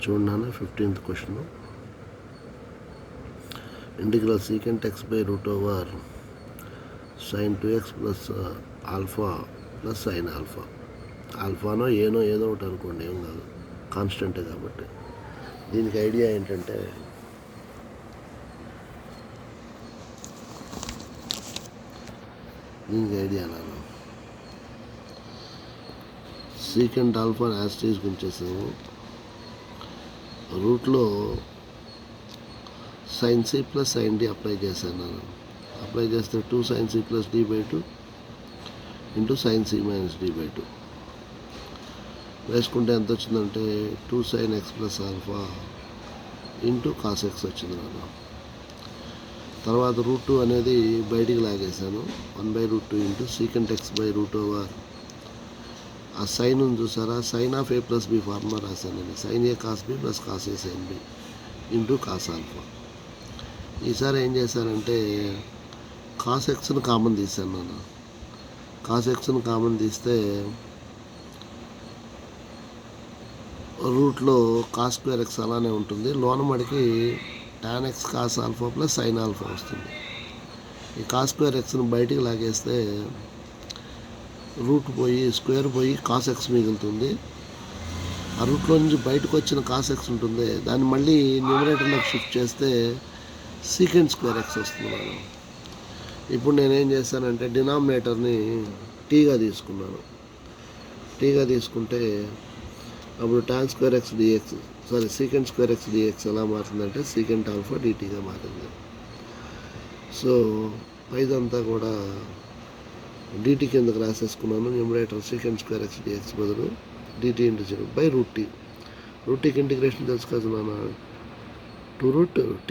చూడన్నా 15th question. Integral secant X by root over sine 2x plus alpha plus sine alpha. ఆల్ఫానో ఏనో ఏదో ఒకటి అనుకోండి, ఏం కాదు, కాన్స్టెంటే కాబట్టి. దీనికి ఐడియా ఏంటంటే నాన్న సీకెంట్ ఆల్ఫా యాస్టీస్ గుంచేసాము. రూట్లో sine C plus sine D apply చేశాను నేను. అప్లై చేస్తే 2 sin c plus D by 2 into sine C minus D by 2 వేసుకుంటే ఎంత వచ్చిందంటే 2 sin x plus alpha into cos X వచ్చింది నాన్న. తర్వాత రూట్ 2 అనేది బయటికి లాగేశాను. 1/√2 into secant X by root over ఆ సైన్ ఉంది చూసారా, sine of A plus B formula రాశాను నేను. Sine A cos B plus cos A sine B into cos alpha. ఈసారి ఏం చేశానంటే కాస్ ఎక్స్ని కామన్ తీశాను నాన్న. కాస్ ఎక్స్ని కామన్ తీస్తే రూట్లో కాస్ స్క్వేర్ ఎక్స్ అలానే ఉంటుంది. లోన మడికి tan X cos alpha plus sine alpha వస్తుంది. ఈ కాస్ స్క్వేర్ ఎక్స్ని బయటికి లాగేస్తే రూట్ పోయి స్క్వేర్ పోయి కాస్ ఎక్స్ మిగులుతుంది. ఆ రూట్లో నుంచి బయటకు వచ్చిన కాస్ ఎక్స్ ఉంటుంది, దాన్ని మళ్ళీ న్యూమరేటర్లోకి షిఫ్ట్ చేస్తే సీకెంట్ స్క్వేర్ ఎక్స్ వస్తుంది మనం. ఇప్పుడు నేనేం చేశానంటే డినామినేటర్ని టీగా తీసుకున్నాను. టీగా తీసుకుంటే అప్పుడు tan square X d x secant square X d x ఎలా మారుతుందంటే సీకెంట్ ఆల్ఫా డిటీగా మారింది. సో పైదంతా కూడా డిటీ కిందకు రాసేసుకున్నాను. Numerator secant square X dx బదులు డిటీ ఇంటూ 0/√t. రూట్కి ఇంటిగ్రేషన్ తెలుసు కదా నాన్న, 2√t.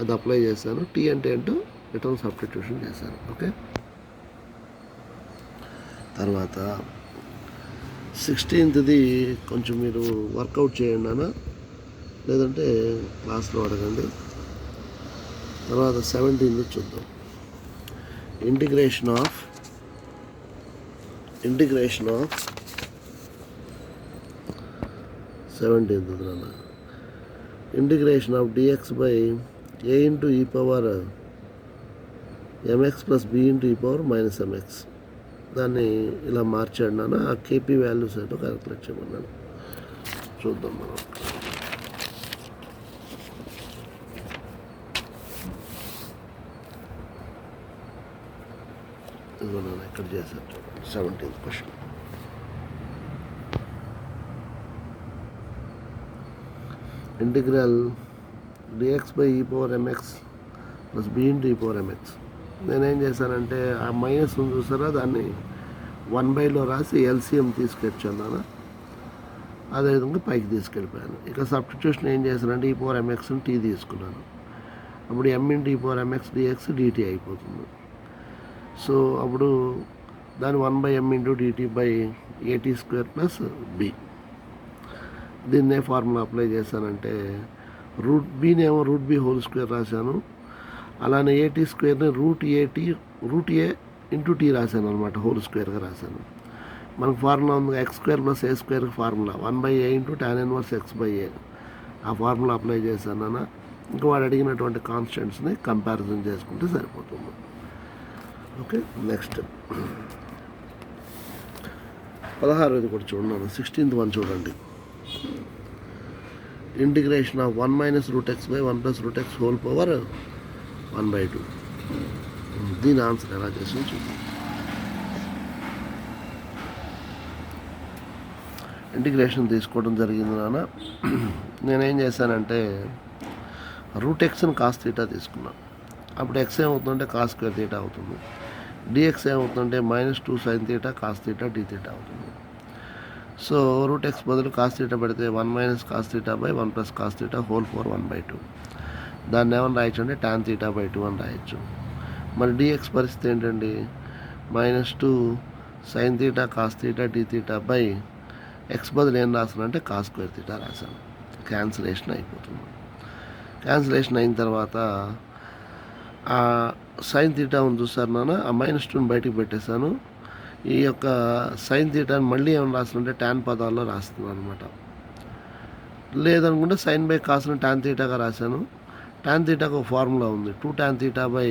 అది అప్లై చేశాను. టీ అంటే ఏంటో రిటర్న్ సబ్స్టిట్యూషన్ చేశాను. ఓకే, తర్వాత 16th కొంచెం మీరు వర్కౌట్ చేయండి అన్న, లేదంటే క్లాస్లో అడగండి. తర్వాత 17th చూద్దాం. ఇంటిగ్రేషన్ ఆఫ్ 17th నాన్న. Integration of dx by a into e power mx plus b into e power minus mx. దాన్ని ఇలా మార్చాడు నాన్న. ఆ కేపీ వాల్యూస్ ఏంటో క్యాలిక్యులేట్ చేయమన్నాను. చూద్దాం మనం. ఇదిగో నాన్న ఇక్కడ చేశాను చూడండి. 17th question. Integral dx by e power mx plus b into e power mx. నేనేం చేశానంటే ఆ మైనస్ ఉంది చూసారా, దాన్ని 1/లో రాసి ఎల్సిఎం తీసుకొచ్చాను. అదేవిధంగా పైకి తీసుకెళ్ళిపోయాను. ఇక సబ్స్టిట్యూషన్ ఏం చేశానంటే ఈ పవర్ mxని టీ తీసుకున్నాను. అప్పుడు m into e power mx dx dt అయిపోతుంది. సో అప్పుడు దాని 1/m into dt by at² plus b. దీన్నే ఫార్ములా అప్లై చేశానంటే రూట్ బీనేమో రూట్ బి హోల్ స్క్వేర్ రాశాను. అలానే at² రూట్ ఏ ఇంటూ టీ రాశాను అనమాట, హోల్ స్క్వేర్గా రాశాను. మనకు ఫార్ములా ఉంది x² plus a² formula 1/a into tan inverse x/a. ఆ ఫార్ములా అప్లై చేశాను అన్న. ఇంకా వాడు అడిగినటువంటి కాన్స్టెంట్స్ని కంపారిజన్ చేసుకుంటే సరిపోతుంది. ఓకే, నెక్స్ట్ 16th కూడా చూడండి. 16th వన్ చూడండి. Integration of 1 minus root x by 1 plus root x whole power 1/2. దీని ఆన్సర్ ఎలా చేసింది చూద్దాం. ఇంటిగ్రేషన్ తీసుకోవడం జరిగింది నాన్న. నేనేం చేశానంటే రూట్ ఎక్స్ని కాస్ తీటా తీసుకున్నాను. అప్పుడు ఎక్స్ ఏమవుతుందంటే కాస్ స్క్వేర్ తీటా అవుతుంది. డిఎక్స్ ఏమవుతుందంటే -2 sin theta cos theta D theta అవుతుంది. సో రూట్ ఎక్స్ బదులు కాస్ తీటా పెడితే 1 minus cos theta by 1 plus cos theta whole power 1/2. దాన్ని ఏమని రాయొచ్చు అంటే టాన్ తీటా బై 2 అని రాయొచ్చు. మరి డిఎక్స్ పరిస్థితి ఏంటండి, -2 sin theta cos theta D theta by X బదులు ఏం రాసాను అంటే కాస్ స్క్వేర్ తీటా రాశాను. క్యాన్సిలేషన్ అయిపోతుంది. క్యాన్సిలేషన్ అయిన తర్వాత ఆ సైన్ తీటా ఉంది చూసారు నాన్న, ఆ -2ని బయటికి పెట్టేశాను. ఈ యొక్క సైన్ తీటాని మళ్ళీ ఏమైనా రాస్తుంటే ట్యాన్ పదాల్లో రాస్తున్నాను అనమాట. లేదనుకుంటే సైన్ బై కాస్ని టాన్ తీటాగా రాశాను. టాన్ తీటాకు ఒక ఫార్ములా ఉంది, 2 tan theta by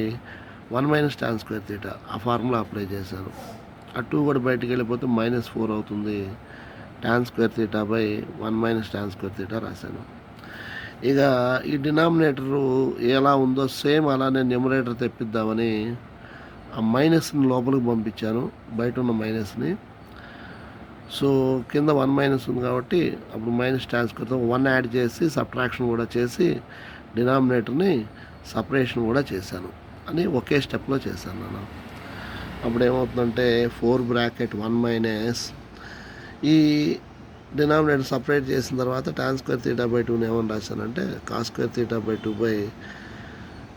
1 minus tan square theta. ఆ ఫార్ములా అప్లై చేశాను. ఆ 2 కూడా బయటికి వెళ్ళిపోతే -4 అవుతుంది. Tan square theta by 1 minus tan square theta రాశాను. ఇక ఈ డినామినేటరు ఎలా ఉందో సేమ్ అలానే న్యూమరేటర్ తెప్పిద్దామని ఆ మైనస్ని లోపలికి పంపించాను, బయట ఉన్న మైనస్ని. సో కింద 1 మైనస్ ఉంది కాబట్టి అప్పుడు మైనస్ టాన్ స్క్వేర్తో 1 యాడ్ చేసి సబ్ట్రాక్షన్ కూడా చేసి డినామినేటర్ని సపరేషన్ కూడా చేశాను అని ఒకే స్టెప్లో చేశాను నేను. అప్పుడు ఏమవుతుందంటే 4 బ్రాకెట్ 1 మైనస్ ఈ డినామినేటర్ సపరేట్ చేసిన తర్వాత టాన్ స్క్వేర్ తీటా బై 2ని ఏమని రాశానంటే cos square theta by 2 by,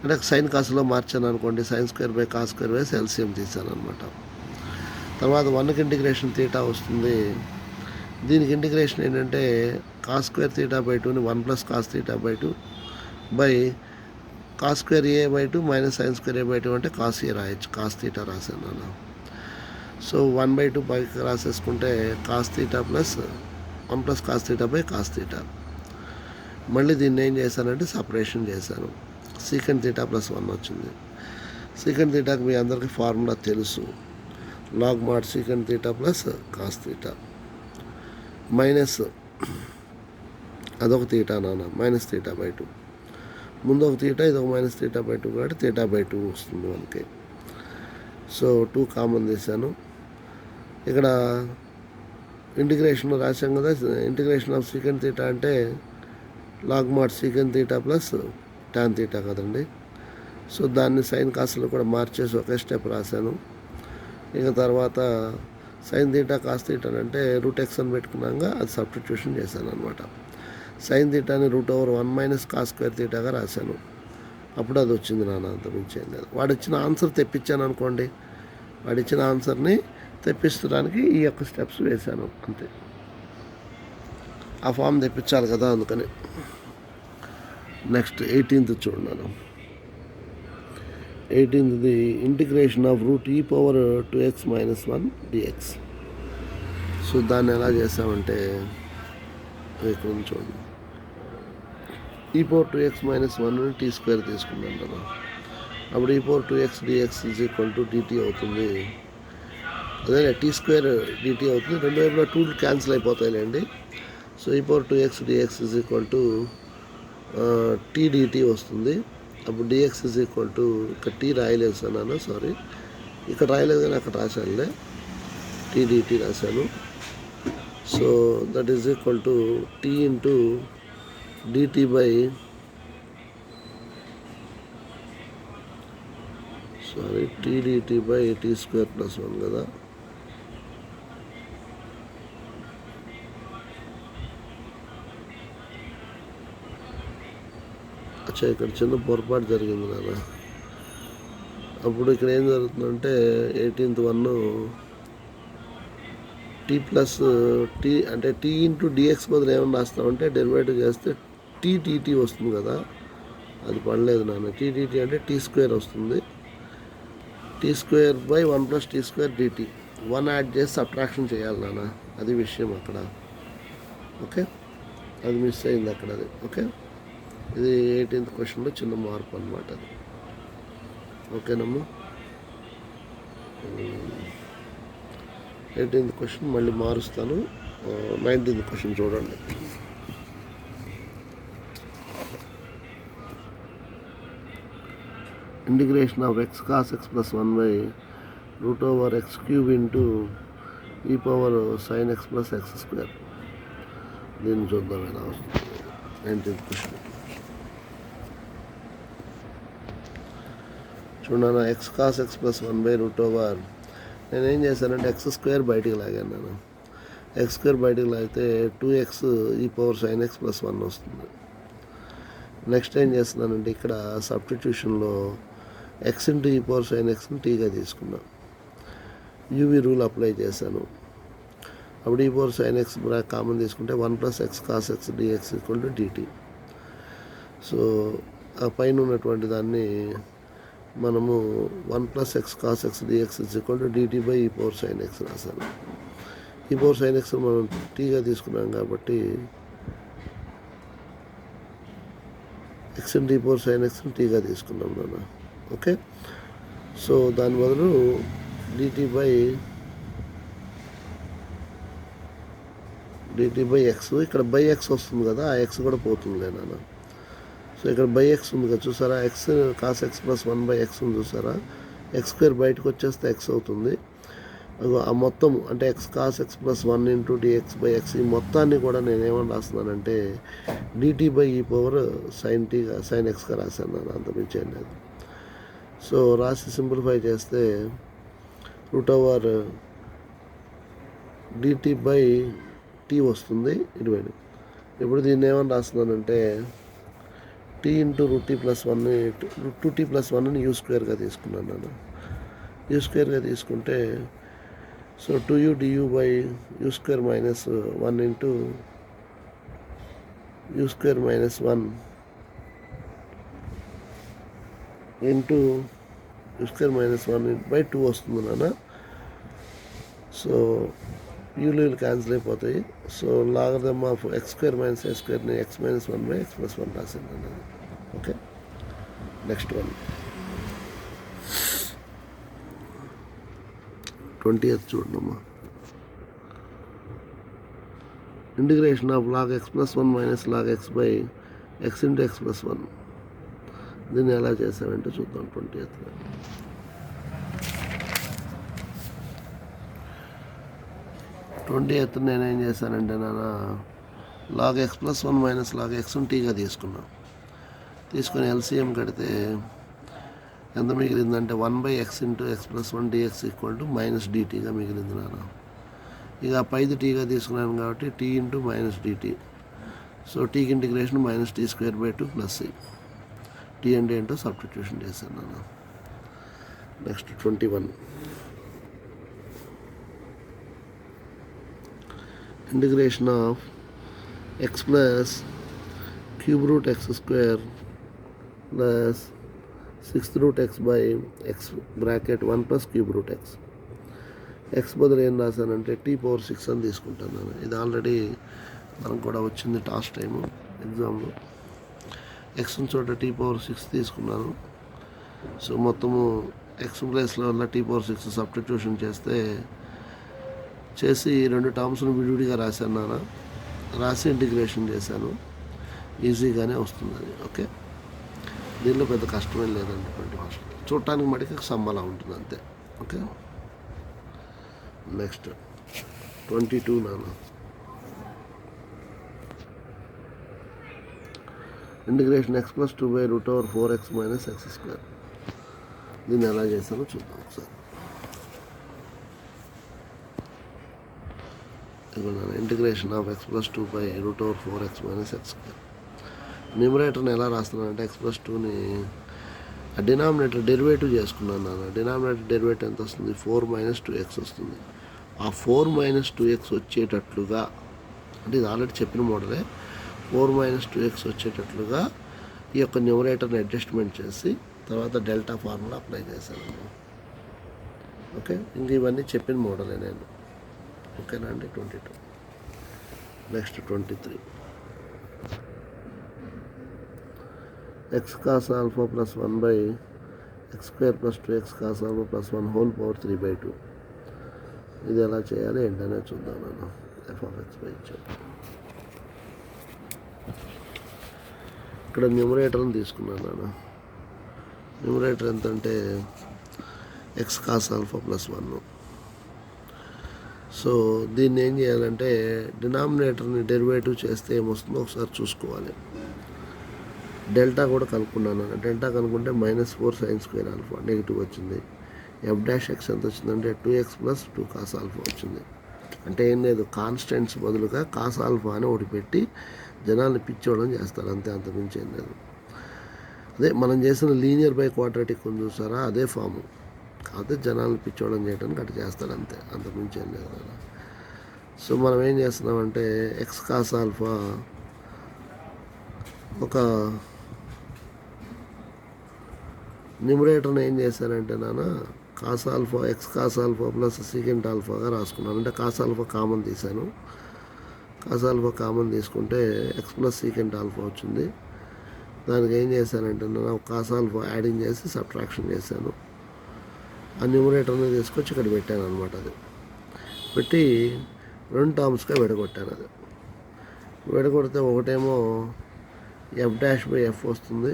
అంటే సైన్ కాసులో మార్చాను అనుకోండి, sine square by cos square వేసి ఎల్సిఎం తీశాను అనమాట. తర్వాత 1కి ఇంటిగ్రేషన్ తీటా వస్తుంది. దీనికి ఇంటిగ్రేషన్ ఏంటంటే కాస్ స్క్వేర్ తీటా బై 2ని 1 plus cos theta by 2 by cos square A by 2 minus sine square A by 2 అంటే కాస్ ఏ రాయొచ్చు, కాస్ తీటా రాశాను నేను. సో 1/2 పైకి రాసేసుకుంటే cos theta plus 1 plus cos theta by cos theta. మళ్ళీ దీన్ని ఏం చేశానంటే సపరేషన్ చేశాను. సీకెంట్ తీటా ప్లస్ 1 వచ్చింది. సీకెంట్ తీటాకి మీ అందరికీ ఫార్ములా తెలుసు, log mod secant theta plus cos theta minus అదొక తీటా నాన్న మైనస్ తీటా బై 2, ముందు ఒక తీటా ఇదొక మైనస్ తీటా బై 2 కాబట్టి తీటా బై 2 వస్తుంది మనకి. సో 2 కామన్ తీశాను. ఇక్కడ ఇంటిగ్రేషన్ రాశాం కదా, ఇంటిగ్రేషన్ ఆఫ్ సీకెంట్ తీటా అంటే log mod secant theta plus tan theta కదండి. సో దాన్ని సైన్ కాస్లో కూడా మార్చేసి ఒకే స్టెప్ రాశాను. ఇక తర్వాత సైన్ తీటా కాస్ తీటా అంటే √x అని పెట్టుకున్నాక అది సబ్స్టిట్యూషన్ చేశాను అనమాట. సైన్ తీటాని √1 మైనస్ కాస్ స్క్వేర్ తీటాగా రాశాను. అప్పుడు అది వచ్చింది నాన్న, అంత మించి ఏం లేదు. వాడు ఇచ్చిన ఆన్సర్ తెప్పించాను అనుకోండి, వాడు ఇచ్చిన ఆన్సర్ని తెప్పించడానికి ఈ యొక్క స్టెప్స్ వేశాను అంతే. ఆ ఫామ్ తెప్పించాలి కదా, అందుకని. నెక్స్ట్ 18th చూడన్నాను. 18th integration of √e power 2x minus 1 dx. So దాన్ని ఎలా చేసామంటే ఇక్కడ చూడండి, e power 2x minus 1 T square తీసుకున్నాం కదా, అప్పుడు e power 2x dx is equal to dt అవుతుంది. అదే టీ స్క్వేర్ dt అవుతుంది, రెండు వైపులా 2 క్యాన్సిల్ అయిపోతాయిలేండి. So e power 2x dx is equal to t dt వస్తుంది. అప్పుడు dx ఈజ్ ఈక్వల్ టు, ఇక్కడ టీ రాయలేదు సార్ నాన్న, సారీ, ఇక్కడ రాయలేదు కానీ అక్కడ రాశానులే, టీ dt రాశాను. So that is equal to t into dt by, sorry, t dt by t square plus 1 కదా. అచ్చా, ఇక్కడ చిన్న పొరపాటు జరిగింది నాన్న. అప్పుడు ఇక్కడ ఏం జరుగుతుందంటే 18th 1 టీ ప్లస్ టీ అంటే టీ ఇంటూ డిఎక్స్ బదులు ఏమన్నా రాస్తామంటే డెరివేటివ్ చేస్తే టీటీటీ వస్తుంది కదా, అది పడలేదు నాన్న. టీటీటీ అంటే టీ స్క్వేర్ వస్తుంది, T square by 1 plus T square d t. 1 add చేసి సబ్ట్రాక్షన్ చేయాలి నాన్న, అది విషయం అక్కడ. ఓకే, అది మిస్ అయింది అక్కడ, అది ఓకే. ఇది 18th క్వశ్చన్లో చిన్న మార్పు అనమాట అది. ఓకేనమ్మా. 18th క్వశ్చన్ మళ్ళీ మారుస్తాను. 19th క్వశ్చన్ చూడండి. Integration of x cos x plus 1 by √x cube into e power sin x plus x square. దీన్ని చూద్దాం ఎలా వస్తుంది. 19th క్వశ్చన్ చూడన్నా, x cos x plus 1 by √, నేను ఏం చేశానంటే x స్క్వేర్ బయటికి లాగాను నేను. x స్క్వేర్ బయటికి లాగితే 2x e power sin x plus 1 వస్తుంది. నెక్స్ట్ ఏం చేస్తున్నానంటే ఇక్కడ సబ్స్టిట్యూషన్లో x into e power sin xని టీగా తీసుకున్నా, యూవీ రూల్ అప్లై చేశాను. అప్పుడు e power sin x common తీసుకుంటే 1 plus x cos x dx equal to dt. So ఆ పైన ఉన్నటువంటి దాన్ని మనము 1 plus x cos x dx is equal to dt by e power sin x రాశాను. e power sin x మనం టీగా తీసుకున్నాం కాబట్టి ఎక్స్ని టీ పవర్ సైన్ ఎక్స్ని టీగా తీసుకున్నాం నాన్న. ఓకే, సో దాని బదులు డిటీ బై ఎక్స్, ఇక్కడ బై ఎక్స్ వస్తుంది కదా, ఆ ఎక్స్ కూడా పోతుంది నాన్న. సో ఇక్కడ బై ఎక్స్ ఉంది కదా చూసారా, X cos X plus 1/x ఉంది చూసారా, x² బయటకు వచ్చేస్తే ఎక్స్ అవుతుంది. ఆ మొత్తం అంటే X cos X plus 1 × dx/x ఈ మొత్తాన్ని కూడా నేను ఏమని రాస్తున్నానంటే dt/e పవర్ సైన్ ఎక్స్గా రాశాను నాన్న, అంత మించి ఏం లేదు. సో రాసి సింప్లిఫై చేస్తే √dt/t వస్తుంది ఇటువైపు. ఇప్పుడు దీన్ని ఏమని రాస్తున్నానంటే t × √t+1 2t+1ని u² తీసుకున్నాను నేను. u² తీసుకుంటే so 2u du/u² - 1 × u² - 1 into u² - 1/2 వస్తుంది నాన్న. సో యూలు క్యాన్సిల్ అయిపోతాయి. So logarithm of x² - a²ని x - 1/x + 1 రాసింది అన్నది. ఓకే, నెక్స్ట్ వన్ 20th చూడమ్మా. Integration of log x + 1 - log x / x × x + 1 దీన్ని ఎలా చేసామంటే చూద్దాం. 20th నేనేం చేశానంటే నాన్న log x + 1 - log x టీగా తీసుకొని ఎల్సిఎం కడితే ఎంత మిగిలిందంటే 1/x × x + 1 dx = -dt మిగిలింది నాన్న. ఇక పైది టీగా తీసుకున్నాను కాబట్టి t × -dt. సో టీకి ఇంటిగ్రేషన్ -t² + c. t అంటే ఏంటో సబ్స్టిట్యూషన్ చేశాను నాన్న. Next 21 integration of x + √x² + 6√x/x (1 + √x). x బదులు ఏం రాశానంటే t⁴ అని తీసుకుంటాను నేను. ఇది ఆల్రెడీ మనకు కూడా వచ్చింది టాస్ట్ టైము ఎగ్జామ్లో. x చోట t⁴ తీసుకున్నాను. సో మొత్తము x ప్లేస్లో ఉన్న t⁴ సబ్స్టిట్యూషన్ చేసి 2 టర్మ్స్ను విడివిడిగా రాశాను నాన్న. రాసి ఇంటిగ్రేషన్ చేశాను. ఈజీగానే వస్తుంది అది. ఓకే, దీనిలో పెద్ద కష్టమేం లేదండి. 21 చూడటానికి మటుకు సమ్మలా ఉంటుంది అంతే. ఓకే, నెక్స్ట్ 22 నాన్న. Integration x + 2/√4x - x². దీన్ని ఎలా చేస్తానో చూద్దాం ఒకసారి. Integration of x + 2/√4x - x². న్యూమరేటర్ని ఎలా రాస్తున్నానంటే x + 2ని డినామినేటర్ డెరివేటివ్ చేసుకున్నాను నాన్న. డినామినేటర్ డెరివేటివ్ ఎంత వస్తుంది? 4 - 2x వస్తుంది. ఆ 4 - 2x వచ్చేటట్లుగా, అంటే ఇది ఆల్రెడీ చెప్పిన మోడలే, 4 - 2x వచ్చేటట్లుగా ఈ యొక్క న్యూమరేటర్ని అడ్జస్ట్మెంట్ చేసి తర్వాత డెల్టా ఫార్ములా అప్లై చేశాను. ఓకే, ఇంక ఇవన్నీ చెప్పిన మోడలే నేను. ఓకేనా అండి. 22 next 23 x cos α + 1/x² + 2x cos α + 1 ² 3/2. ఇది ఎలా చేయాలి ఏంటనే చూద్దాం నేను. f(x) ఇచ్చాను. ఇక్కడ న్యూమరేటర్ని తీసుకున్నాను నాన్న. న్యూమరేటర్ ఎంత అంటే x cos α + 1. సో దీన్ని ఏం చేయాలంటే డినామినేటర్ని డెరివేటివ్ చేస్తే ఏమొస్తుందో ఒకసారి చూసుకోవాలి. డెల్టా కూడా కనుక్కున్నాను. డెల్టా కనుక్కుంటే -4 sin² α నెగిటివ్ వచ్చింది. f'(x) ఎంత వచ్చిందంటే 2x + 2 cos α వచ్చింది. అంటే ఏం లేదు, కాన్స్టెంట్స్ బదులుగా cos α అని ఒకటి పెట్టి జనాల్ని పిచ్చోవడం చేస్తారు అంతే, అంతమించి ఏం లేదు. అదే మనం చేసిన లీనియర్ బై క్వాడ్రాటిక్ ఉంది చూసారా, అదే ఫాము. కాకపోతే జనాలను పిచ్చోవడం చేయడానికి అటు చేస్తాడు అంతే, అంతమించి ఏం లేదు కదా. సో మనం ఏం చేస్తున్నామంటే x cos α ఒక న్యూమరేటర్ని ఏం చేశానంటే నాన్న cos α x cos α + secant ఆల్ఫాగా రాసుకున్నాను. అంటే cos α కామన్ తీశాను. cos α కామన్ తీసుకుంటే x + secant α వచ్చింది. దానికి ఏం చేశానంటే నేను కాస్ ఆల్ఫా యాడింగ్ చేసి సబ్ట్రాక్షన్ చేశాను. ఆ న్యూమరేటర్ని తీసుకొచ్చి ఇక్కడ పెట్టాను అనమాట. అది పెట్టి 2 టర్మ్స్గా విడగొట్టాను. అది విడగొడితే ఒకటేమో f'/f వస్తుంది,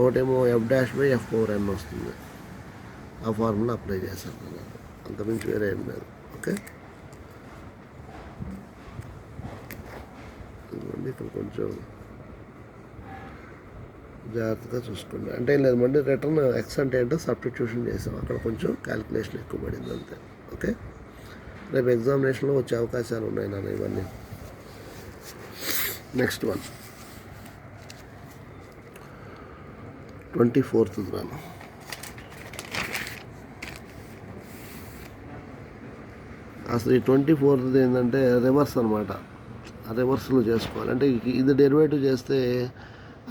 ఒకటేమో f'/f(n) వస్తుంది. ఆ ఫార్ములా అప్లై చేశాను నేను. అంతమించి వేరే ఏం లేదు. ఓకే, ఇక్కడ కొంచెం జాగ్రత్తగా చూసుకోండి. అంటే లేదు మళ్ళీ రిటర్న్ ఎక్స్ అంటే ఏంటో సబ్స్టిట్యూషన్ చేసాం, అక్కడ కొంచెం క్యాలిక్యులేషన్ ఎక్కువ పడింది అంతే. ఓకే, రేపు ఎగ్జామినేషన్లో వచ్చే అవకాశాలు ఉన్నాయి నాన్న ఇవన్నీ. నెక్స్ట్ వన్ 24th రాను. అసలు ఈ 24th ఏంటంటే రివర్స్ అనమాట. రివర్స్లో చేసుకోవాలి. అంటే ఇది డెరివేటివ్ చేస్తే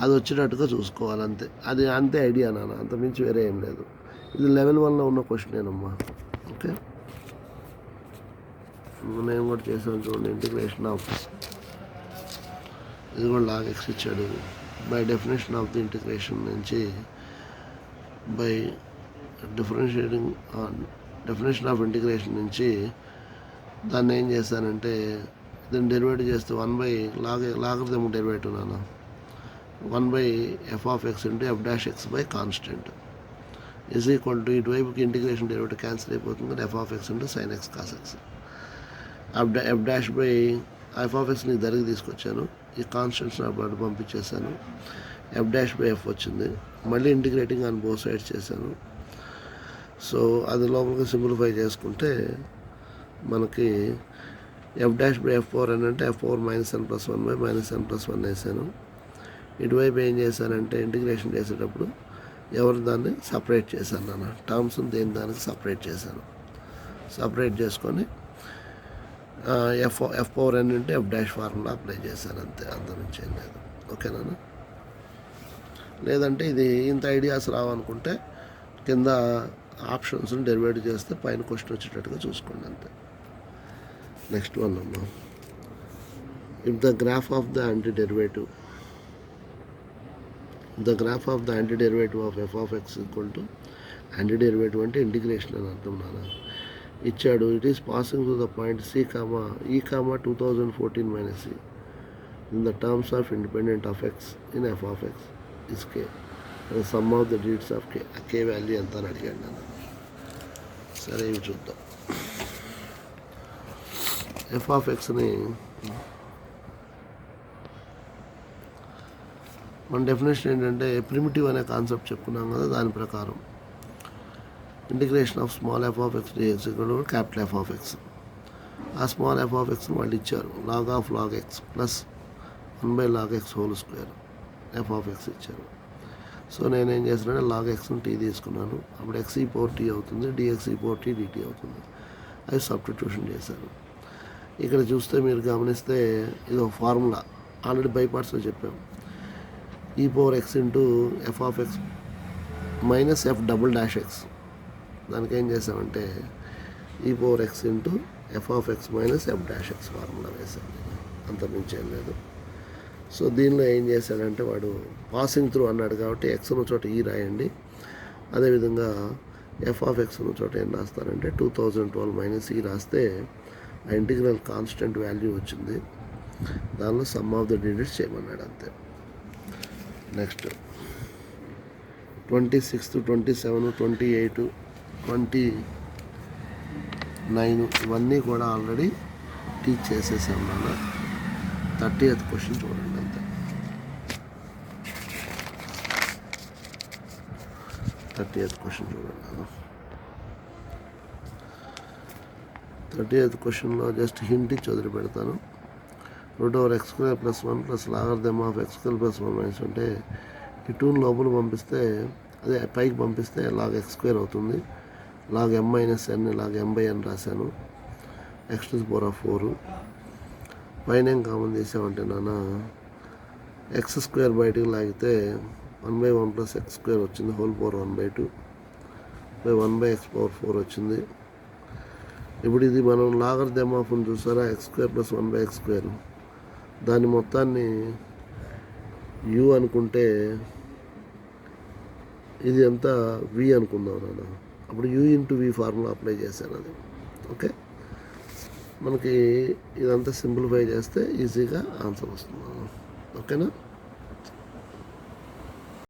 అది వచ్చేటట్టుగా చూసుకోవాలి అంతే. అది అంతే ఐడియా నాన్న, అంతమించి వేరే ఏం లేదు. ఇది లెవెల్ 1లో ఉన్న క్వశ్చనేనమ్మా. ఓకే, నేను కూడా చేసాను చూడండి. ఇంటిగ్రేషన్ ఆఫ్, ఇది కూడా log x ఇచ్చాడు. By definition of the integration నుంచి బై డెఫినేషన్ ఆఫ్ ఇంటిగ్రేషన్ నుంచి దాన్ని ఏం చేశానంటే దీన్ని డెరివేటివ్ చేస్తే 1/లాగరిథమిక్ డెరివేటివ్ నాన్న 1/f(x) into f'(x) by constant is equal to ఇటువైపుకి ఇంటిగ్రేషన్ డెరివేటివ్ క్యాన్సిల్ అయిపోతుంది. f(x) into sin x cos x. f'/f'(x)ని దగ్గరికి తీసుకొచ్చాను. ఈ కాన్స్టెంట్స్ నా బట్టి పంపించేశాను. f'/f వచ్చింది. మళ్ళీ ఇంటిగ్రేటింగ్ ఆన్ బోత్ సైడ్స్ చేశాను. సో అది లోపలికి సింప్లిఫై చేసుకుంటే మనకి f'/f(n) అంటే f(n - n+1) -n+1 వేసాను. ఇటువైపు ఏం చేశానంటే ఇంటిగ్రేషన్ చేసేటప్పుడు దాన్ని సపరేట్ చేశాను నాన్న. టర్మ్స్ని దానికి సపరేట్ చేశాను. సపరేట్ చేసుకొని f(n) అంటే f' ఫార్ములా అప్లై చేశాను అంతే, అంతమించి ఏం లేదు. ఓకేనా, లేదంటే ఇది ఇంత ఐడియాస్ రావనుకుంటే కింద ఆప్షన్స్ని డెరివేటివ్ చేస్తే పైన క్వశ్చన్ వచ్చేటట్టుగా చూసుకోండి అంతే. నెక్స్ట్ వన్ అమ్మా. If the graph of the antiderivative of f(x) equal to antiderivative అంటే ఇంటిగ్రేషన్ అని అర్థం నాన్న. ఇచ్చాడు. It is passing to the point e, 2014 - c in the terms of independent of x in f(x) is k. Some of the digits of k. ఆ k value ఎంత అని అడిగాడు నాన్న. సరే ఇవి చూద్దాం. f(x)ని మన డెఫినేషన్ ఏంటంటే ప్రిమిటివ్ అనే కాన్సెప్ట్ చెప్పుకున్నాం కదా. దాని ప్రకారం integration of small f(x) dx capital f(x). ఆ స్మాల్ f(x)ని వాళ్ళు ఇచ్చారు. log x plus 1/log x whole square f(x) ఇచ్చారు. సో నేనేం చేస్తున్నానంటే log xని t తీసుకున్నాను. అప్పుడు x(t) అవుతుంది, dx(t) dt అవుతుంది. అది సబ్స్టిట్యూషన్ చేశాను. ఇక్కడ చూస్తే మీరు గమనిస్తే ఇది ఒక ఫార్ములా ఆల్రెడీ బై పార్ట్స్లో చెప్పాము. e⁻x into f(x) minus f'(x). దానికి ఏం చేసామంటే e⁻x into f(x) minus f'(x) formula వేసాను. అంతమించి ఏం లేదు. సో దీనిలో ఏం చేశాడంటే వాడు పాసింగ్ త్రూ అన్నాడు కాబట్టి x ఉన్న చోట e రాయండి. అదేవిధంగా f(x) ఉన్న చోట ఏం రాస్తారంటే 2012 - e రాస్తే ఆ ఇంటిగ్రల్ కాన్స్టెంట్ వాల్యూ వచ్చింది. దానిలో సమ్ ఆఫ్ ద డిజిట్స్ చేయమన్నాడు అంతే. నెక్స్ట్ 26, 27, 28, 29 ఇవన్నీ కూడా ఆల్రెడీ టీచ్ చేసేసాం నాన్న. 30th క్వశ్చన్ చూడండి అంతే. 30th క్వశ్చన్ చూడండి నాన్న. 30th క్వశ్చన్లో జస్ట్ హింట్ ఇచ్చి వదిలిపెడతాను. √x² + 1 + లాగరిథమ్ ఆఫ్ x² + 1 - అంటే ఈ 2ని లోపల పంపిస్తే అదే పైకి పంపిస్తే log x² అవుతుంది. log m - n log m/n రాశాను. x⁴ పైన ఏం కామన్ తీసామంటే నాన్న x² బయటికి లాగితే 1/1 + x² వచ్చింది హోల్ పవర్ 1/2 1/x⁴ వచ్చింది. ఇప్పుడు ఇది మనం లాగరిథమ్ ఆఫ్ చూసారా x² + 1/x². దాని మొత్తాన్ని యూ అనుకుంటే ఇది అంతా వి అనుకుందాం నాన్న. అప్పుడు U into V formula apply చేశాను అది. ఓకే, మనకి ఇదంతా సింప్లిఫై చేస్తే ఈజీగా ఆన్సర్ వస్తుంది. ఓకేనా?